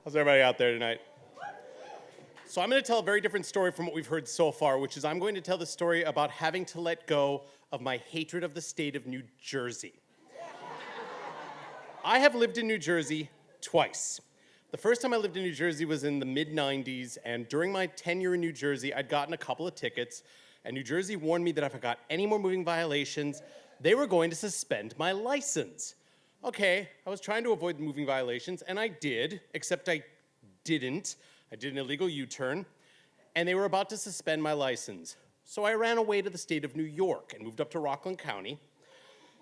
How's everybody out there tonight? So I'm going to tell a very different story from what we've heard so far, which is I'm going to tell the story about having to let go of my hatred of the state of New Jersey. I have lived in New Jersey twice. The first time I lived in New Jersey was in the mid-90s, and during my tenure in New Jersey, I'd gotten a couple of tickets, and New Jersey warned me that if I got any more moving violations, they were going to suspend my license. Okay, I was trying to avoid moving violations, and I did, except I didn't. I did an illegal U-turn, and they were about to suspend my license. So I ran away to the state of New York and moved up to Rockland County.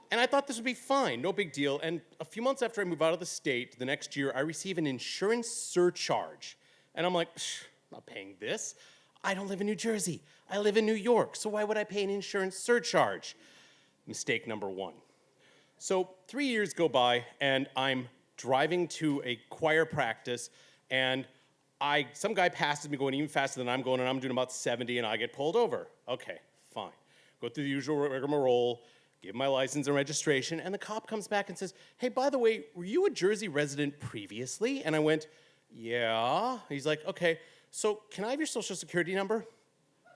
And I thought this would be fine, no big deal. And a few months after I moved out of the state, the next year, I receive an insurance surcharge. And I'm like, I'm not paying this. I don't live in New Jersey. I live in New York, so why would I pay an insurance surcharge? Mistake number one. So 3 years go by, and I'm driving to a choir practice, and some guy passes me going even faster than I'm going, and I'm doing about 70, and I get pulled over. Okay, fine. Go through the usual rigmarole, give my license and registration, and the cop comes back and says, hey, by the way, were you a Jersey resident previously? And I went, yeah. He's like, okay, so can I have your social security number?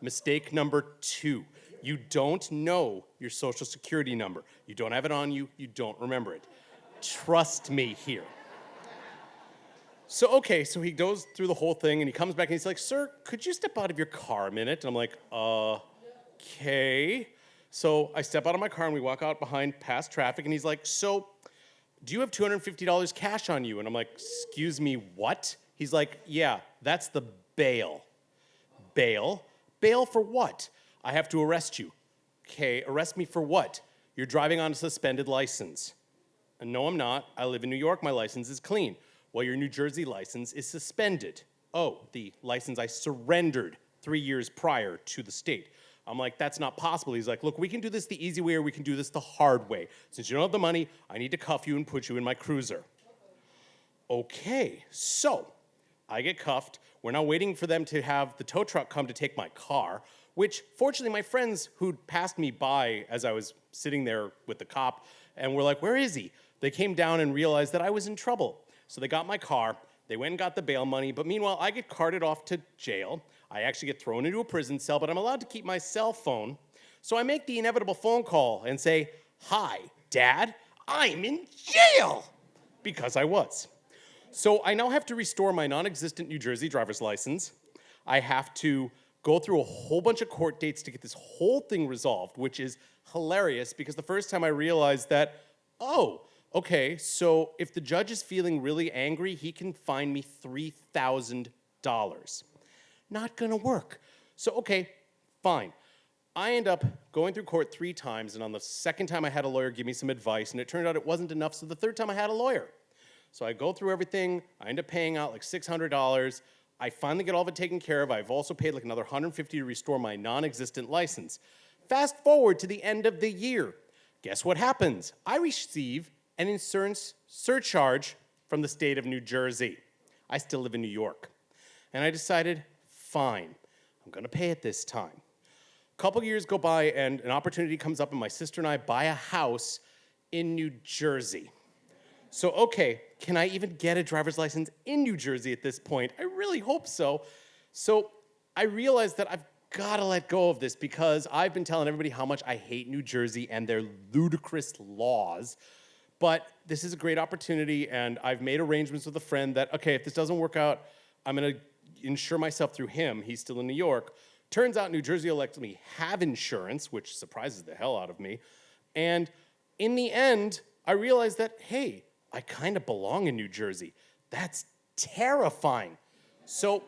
Mistake number two. You don't know your social security number. You don't have it on you. You don't remember it. Trust me here. So, okay, so he goes through the whole thing, and he comes back, and he's like, sir, could you step out of your car a minute? And I'm like, okay. So I step out of my car, and we walk out behind past traffic, and he's like, so do you have $250 cash on you? And I'm like, excuse me, what? He's like, yeah, that's the bail. Bail? Bail for what? I have to arrest you. Okay, arrest me for what? You're driving on a suspended license. And no, I'm not. I live in New York. My license is clean. Well, your New Jersey license is suspended. Oh, the license I surrendered 3 years prior to the state. I'm like, that's not possible. He's like, look, we can do this the easy way or we can do this the hard way. Since you don't have the money, I need to cuff you and put you in my cruiser. Okay, so I get cuffed. We're now waiting for them to have the tow truck come to take my car, which fortunately my friends who'd passed me by as I was sitting there with the cop and were like, where is he? They came down and realized that I was in trouble. So they got my car, they went and got the bail money, but meanwhile I get carted off to jail. I actually get thrown into a prison cell, but I'm allowed to keep my cell phone. So I make the inevitable phone call and say, hi, Dad, I'm in jail, because I was. So I now have to restore my non-existent New Jersey driver's license. I have to go through a whole bunch of court dates to get this whole thing resolved, which is hilarious because the first time I realized that, oh, okay, so if the judge is feeling really angry, he can fine me $3,000. Not gonna work. So, okay, fine. I end up going through court 3 times, and on the second time I had a lawyer give me some advice, and it turned out it wasn't enough, so the third time I had a lawyer. So I go through everything, I end up paying out like $600. I finally get all of it taken care of. I've also paid like another $150 to restore my non-existent license. Fast forward to the end of the year. Guess what happens? I receive an insurance surcharge from the state of New Jersey. I still live in New York. And I decided, fine, I'm gonna pay it this time. A couple years go by and an opportunity comes up and my sister and I buy a house in New Jersey. So, okay, can I even get a driver's license in New Jersey at this point? I really hope so. So I realized that I've gotta let go of this because I've been telling everybody how much I hate New Jersey and their ludicrous laws. But this is a great opportunity, and I've made arrangements with a friend that, okay, if this doesn't work out, I'm gonna insure myself through him. He's still in New York. Turns out New Jersey will let me have insurance, which surprises the hell out of me. And in the end, I realized that, hey, I kind of belong in New Jersey. That's terrifying. So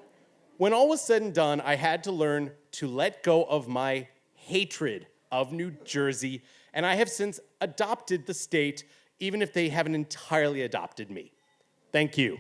when all was said and done, I had to learn to let go of my hatred of New Jersey, and I have since adopted the state, even if they haven't entirely adopted me. Thank you.